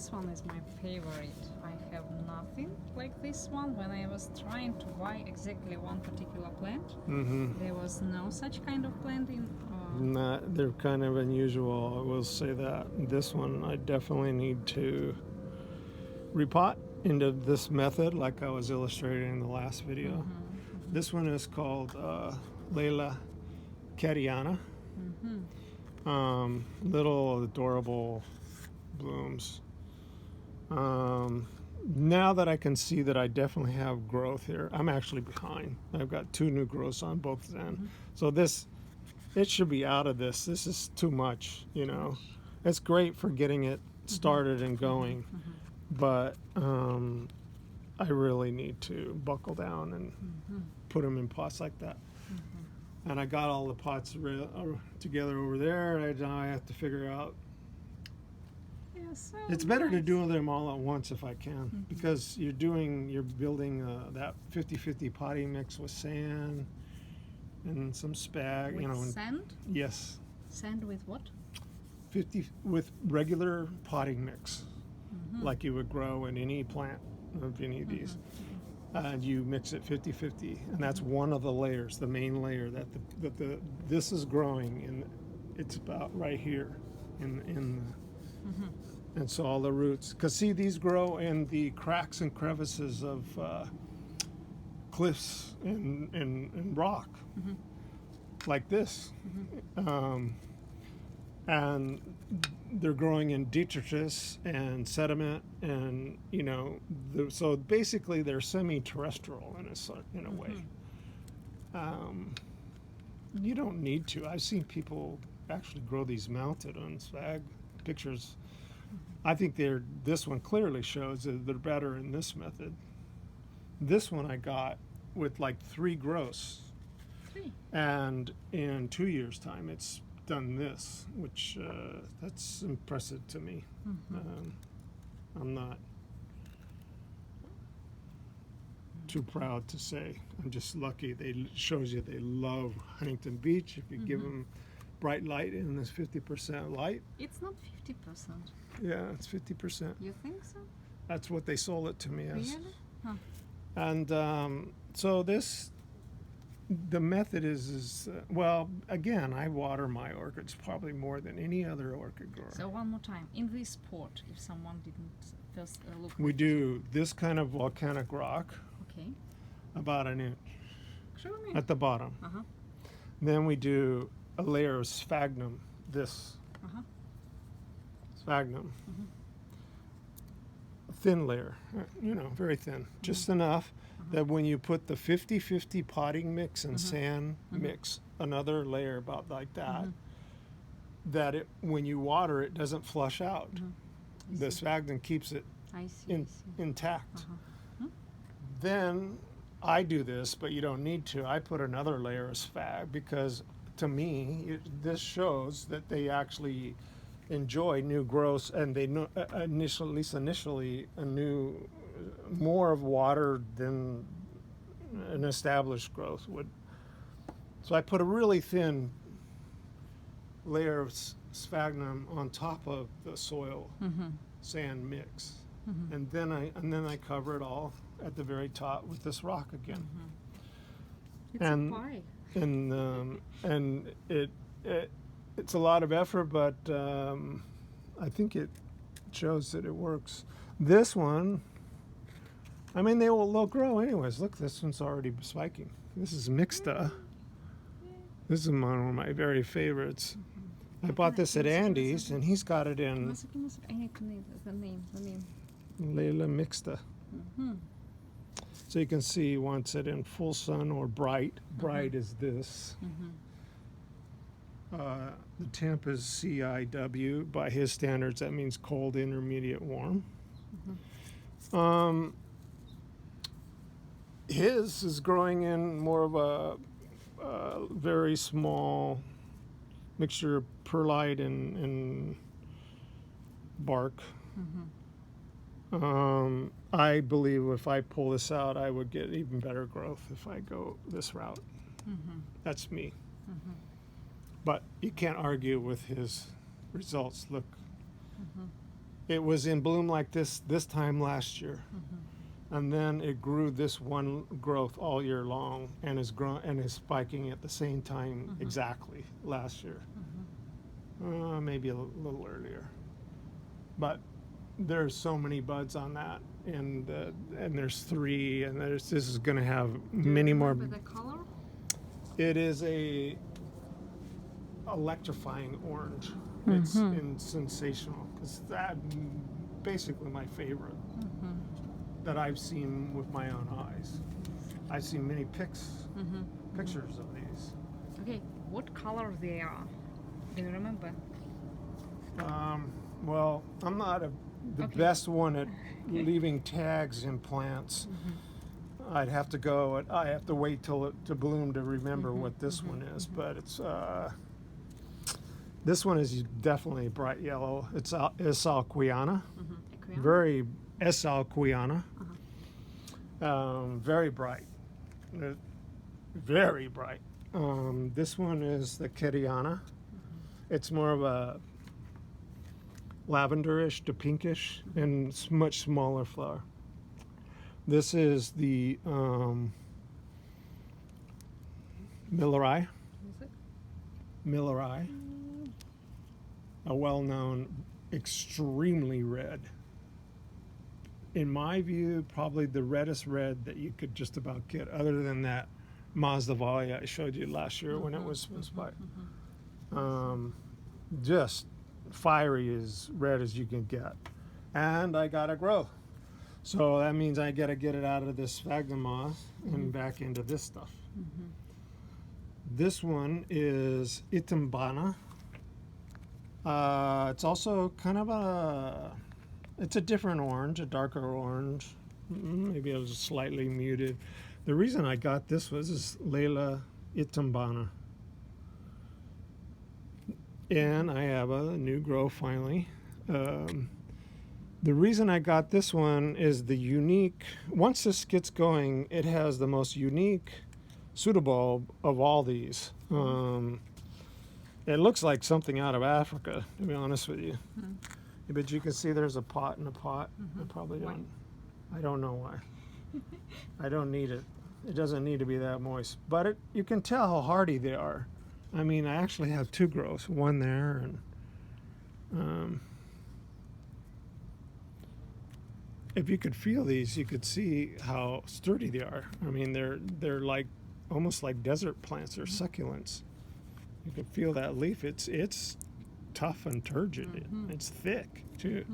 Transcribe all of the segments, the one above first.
this one is my favorite. I have nothing like this one. When I was trying to buy exactly one particular plant, there was no such kind of plant in. They're kind of unusual, I will say that. This one I definitely need to repot into this method like I was illustrating in the last video. This one is called Layla Cariana. Little adorable blooms. Now that I can see that I definitely have growth here, I'm actually behind. I've got 2 new growths on both ends. So it should be out of this. This is too much, you know. It's great for getting it started and going, but I really need to buckle down and put them in pots like that. And I got all the pots together over there. Now I have to figure out. Yeah, so It's better to do them all at once if I can, because you're building that 50-50 potting mix with sand and some spag. with sand? Yes. Sand with what? 50 with regular potting mix, like you would grow in any plant of any of these. And you mix it 50-50, and that's one of the layers, the main layer that this is growing, and it's about right here in and so all the roots, because see, these grow in the cracks and crevices of cliffs and rock, like this, and they're growing in detritus and sediment, and so basically they're semi-terrestrial in a way. You don't need to. I've seen people actually grow these mounted on swag pictures. I think this one clearly shows that they're better in this method. This one I got with like 3 growths, and in 2 years' time it's done this, which that's impressive to me. I'm not too proud to say. I'm just lucky. Shows you they love Huntington Beach. If you give them bright light in this 50% light. It's not 50%. Yeah, it's 50%. You think so? That's what they sold it to me as. Really? Huh. And so the method is well, again, I water my orchids probably more than any other orchid grower. So one more time, in this pot, if someone didn't first look. We do this kind of volcanic rock, Okay. about an inch Show me. at the bottom. Then we do a layer of sphagnum, this sphagnum, a thin layer, very thin, just enough that when you put the 50-50 potting mix and sand mix, another layer about like that, that when you water it doesn't flush out. The sphagnum keeps it intact. Then I do this, but you don't need to. I put another layer of sphagnum because to me, this shows that they actually enjoy new growths, and they know, initially, more of water than an established growth would. So I put a really thin layer of sphagnum on top of the soil sand mix, and then I cover it all at the very top with this rock again. It's a pie. And it's a lot of effort, but I think it shows that it works. This one, I mean, they'll grow anyways. Look, this one's already spiking. This is mixta. This is one of my very favorites. I bought this at Andy's, and he's got it in I need to need the name. Layla mixta. So you can see once it in full sun or bright. Bright is this. The temp is CIW. By his standards, that means cold, intermediate, warm. His is growing in more of a very small mixture of perlite and bark. I believe if I pull this out, I would get even better growth if I go this route. That's me. But you can't argue with his results. Look, It was in bloom like this time last year. And then it grew this one growth all year long and is spiking at the same time exactly last year. Maybe a little earlier. But there's so many buds on that, and there's 3, and this is going to have many more. The color? It is a electrifying orange. It's sensational. It's basically my favorite that I've seen with my own eyes. I've seen many pictures of these. Okay, what color they are? Do you remember? Well, I'm not the best one at leaving tags in plants. I have to wait till it to bloom to remember what this one is. But it's this one is definitely bright yellow. It's Esalquiana, very Esalquiana, very bright, very bright. This one is the Keriana. It's more of a lavenderish to pinkish and it's much smaller flower. This is the Millerai. Is it? Millerai, a well-known, extremely red. In my view, probably the reddest red that you could just about get, other than that Mazdavalia I showed you last year when it was by. Just fiery as red as you can get. And I gotta grow. So that means I gotta get it out of this sphagnum moss and back into this stuff. This one is Itambana. It's also kind of it's a different orange, a darker orange. Maybe it was slightly muted. The reason I got this is Leila Itambana. And I have a new grow finally. The reason I got this one is the unique, once this gets going, it has the most unique pseudobulb of all these. It looks like something out of Africa, to be honest with you. But you can see there's a pot in a pot. I don't know why. I don't need it. It doesn't need to be that moist. But you can tell how hardy they are. I mean, I actually have 2 growths, one there, and if you could feel these, you could see how sturdy they are. I mean, they're like almost like desert plants or succulents. You could feel that leaf. It's tough and turgid. It's thick too.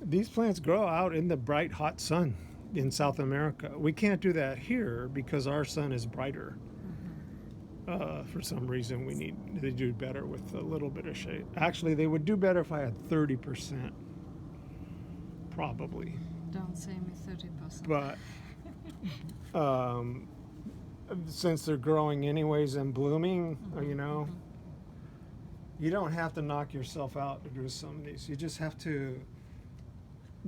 These plants grow out in the bright, hot sun in South America. We can't do that here because our sun is brighter. For some reason, they do better with a little bit of shade. Actually, they would do better if I had 30%. Probably. Don't say me 30%. But since they're growing anyways and blooming, you don't have to knock yourself out to do some of these. You just have to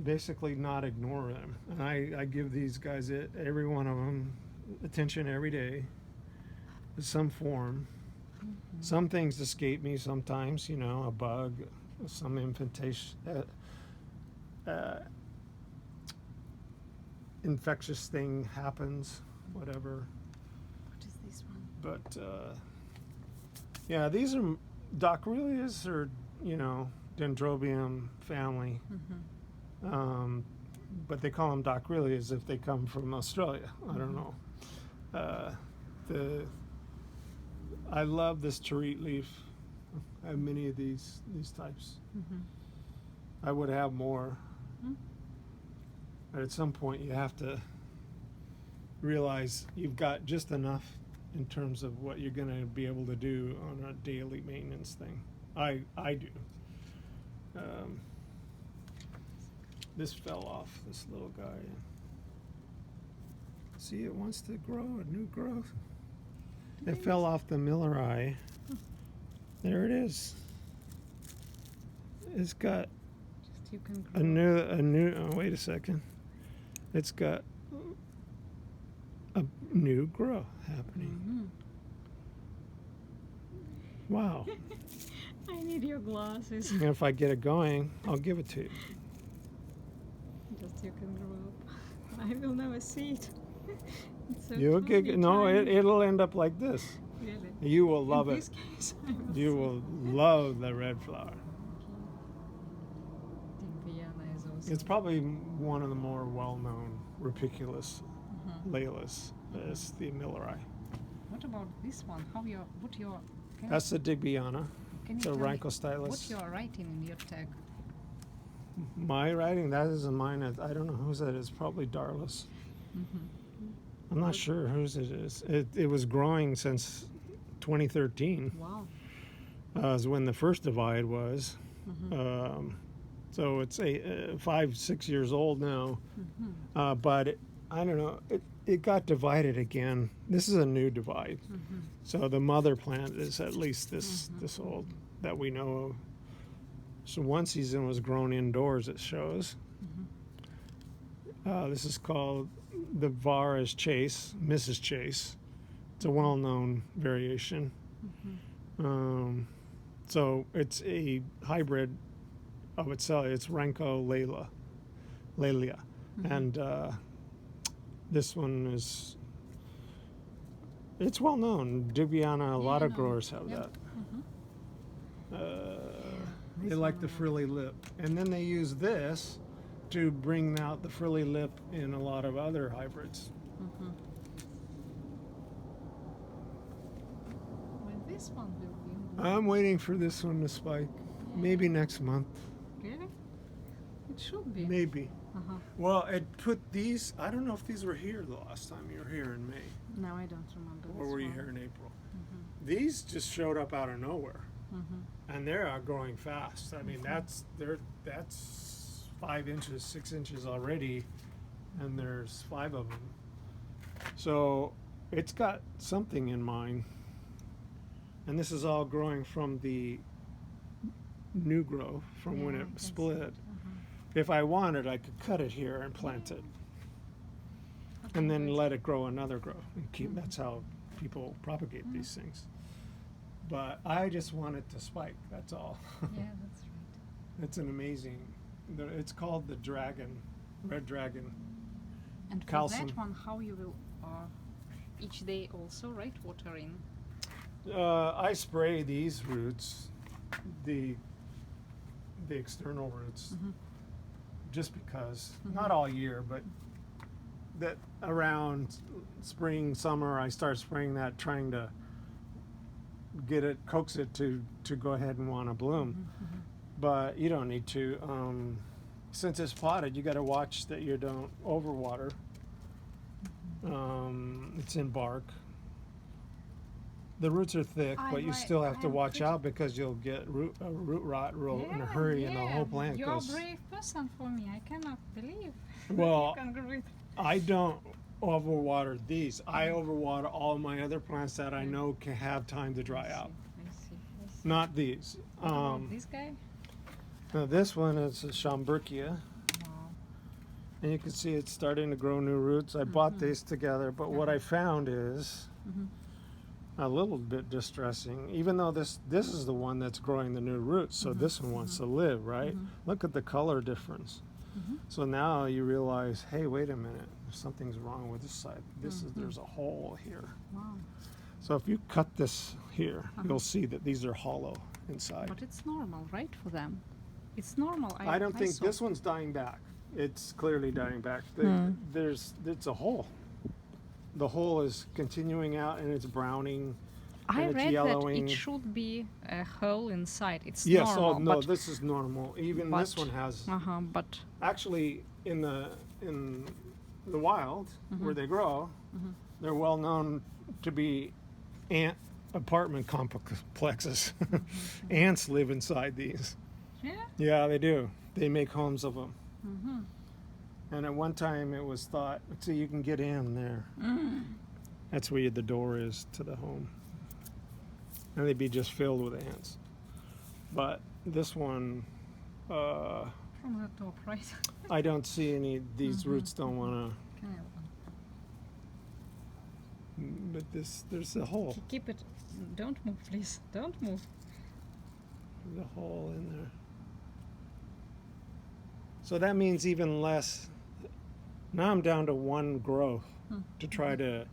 basically not ignore them. And I give these guys, every one of them, attention every day in some form. Some things escape me sometimes, a bug, some infectious thing happens, whatever. What is this one? But yeah, these are Docrelias or Dendrobium family. But they call them Docrelias if they come from Australia. I don't know. I love this terete leaf. I have many of these types. I would have more. But at some point you have to realize you've got just enough in terms of what you're going to be able to do on a daily maintenance thing. I do. This fell off, this little guy. See, it wants to grow a new growth. It fell off the Millerai. There it is. It's got You can a new. Oh, wait a second. It's got a new growth happening. Wow. I need your glasses. And if I get it going, I'll give it to you. Just you can grow up. I will never see it. It's so You'll tiny, get no. tiny. It'll end up like this. Really? You will love In it. this case, I will You see. will love the red flower. Digbyana is also. It's probably one of the more well-known Rapiculus Leilis. Is the Milleri. What about this one? What your? Can That's the Digbyana. can It's you a tell me Rhynchostylus. what you're writing in your tag? My writing, that isn't mine. I don't know whose that is. Probably Darlis. I'm not sure whose it is. It was growing since 2013. Wow. Is when the first divide was. So it's 5-6 years old now. But I don't know. It got divided again. This is a new divide. So the mother plant is at least this old that we know of. So one season was grown indoors, it shows. This is called the Vara's Chase, Mrs. Chase. It's a well-known variation. So it's a hybrid of itself. It's Rhyncho Lelia. And this one is, it's well known. Digbyana, a lot I of know. growers have Yep. that. They This like one the I like. frilly lip. And then they use this to bring out the frilly lip in a lot of other hybrids. When this one will be in bloom. I'm waiting for this one to spike. Maybe next month. Really? It should be. Maybe. Uh-huh. Well, it put these, I don't know if these were here the last time you were here in May. No, I don't remember. Or this were you one. here in April? These just showed up out of nowhere. And they're growing fast. I mean, that's 5 inches, 6 inches already, and there's 5 of them. So it's got something in mind. And this is all growing from the new growth from when Yeah, I it can see split. it. If I wanted, I could cut it here and plant it, and then let it grow another growth and keep. That's how people propagate these things. But I just want it to spike. That's all. Yeah, that's right. It's an amazing. It's called the dragon, red dragon. And for Calcium. that one, how you will each day also, right? Watering. I spray these roots, the external roots, just because. Not all year, but that around spring, summer, I start spraying that, trying to get it, coax it to go ahead and want to bloom. But you don't need to. Since it's potted, you got to watch that you don't overwater. It's in bark. The roots are thick, I but you like- still have to I'm watch pretty- out because you'll get root rot in a hurry, and the whole plant You're goes. a brave person for me. I cannot believe. Well, you can grow it. I don't overwater these. I overwater all my other plants that I know can have time to dry out. I see. Not these. What about this guy? Now this one is a Schomburgia, Wow. and you can see it's starting to grow new roots. I bought these together, but what I found is a little bit distressing. Even though this is the one that's growing the new roots, so this one wants to live, right? Look at the color difference. So now you realize, hey, wait a minute, something's wrong with this side. There's a hole here. Wow. So if you cut this here, you'll see that these are hollow inside. But it's normal, right, for them? It's normal. I don't think saw. this one's dying back. It's clearly dying back. It's a hole. The hole is continuing out, and it's browning. I and it's read yellowing. that it should be a hole inside. It's Yes. normal. Oh no, but, this is normal. Even this one has. But Actually, in the wild where they grow, they're well known to be ant apartment complexes. Ants live inside these. yeah. Yeah, they do. They make homes of them. And at one time it was thought, see, you can get in there. That's where the door is to the home. And they'd be just filled with ants. But this one, From the top, right? I don't see any, these roots don't want Can I open? to, but there's a hole. Keep it. Don't move, please. Don't move. the hole in there. So that means even less. Now I'm down to one growth to try to.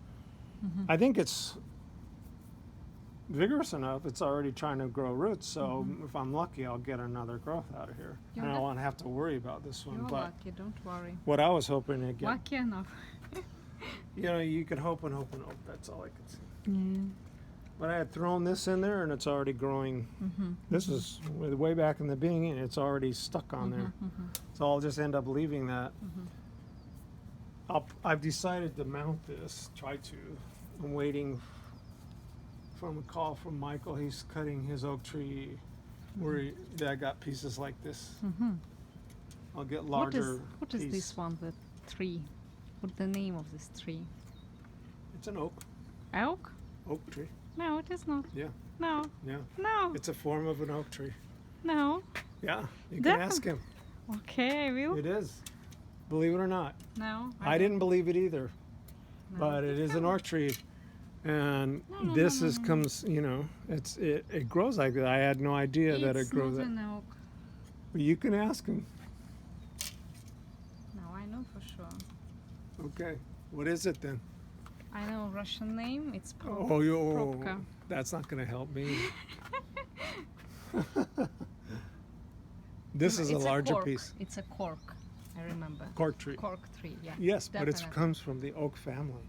I think it's vigorous enough. It's already trying to grow roots. So if I'm lucky, I'll get another growth out of here. You're And I won't have to worry about this one. You're But lucky, don't worry. what I was hoping to get, Lucky enough. you know, you could hope and hope and hope. That's all I could see. Yeah. But I had thrown this in there, and it's already growing. This is way back in the beginning, and it's already stuck on there. So I'll just end up leaving that. I've decided to mount this. Try to. I'm waiting from a call from Michael. He's cutting his oak tree where I got pieces like this. I'll get larger. What is this one? The tree? What's the name of this tree? It's an oak. Elk? Oak tree. No, it is not. Yeah. No. Yeah. No. It's a form of an oak tree. No. Yeah. You can That- ask him. Okay, I will. It is. Believe it or not. No. I didn't believe it either. No. But it is an oak tree. And No, this no, is no. comes, you know, it grows like that. I had no idea that it grows It's that. not an oak. But you can ask him. No, I know for sure. Okay. What is it then? I know Russian name. It's Propka. That's not going to help me. This is a It's larger cork. piece. It's a cork. I remember. Cork tree. Cork tree. Yeah. Yes, but it definitely. comes from the oak family.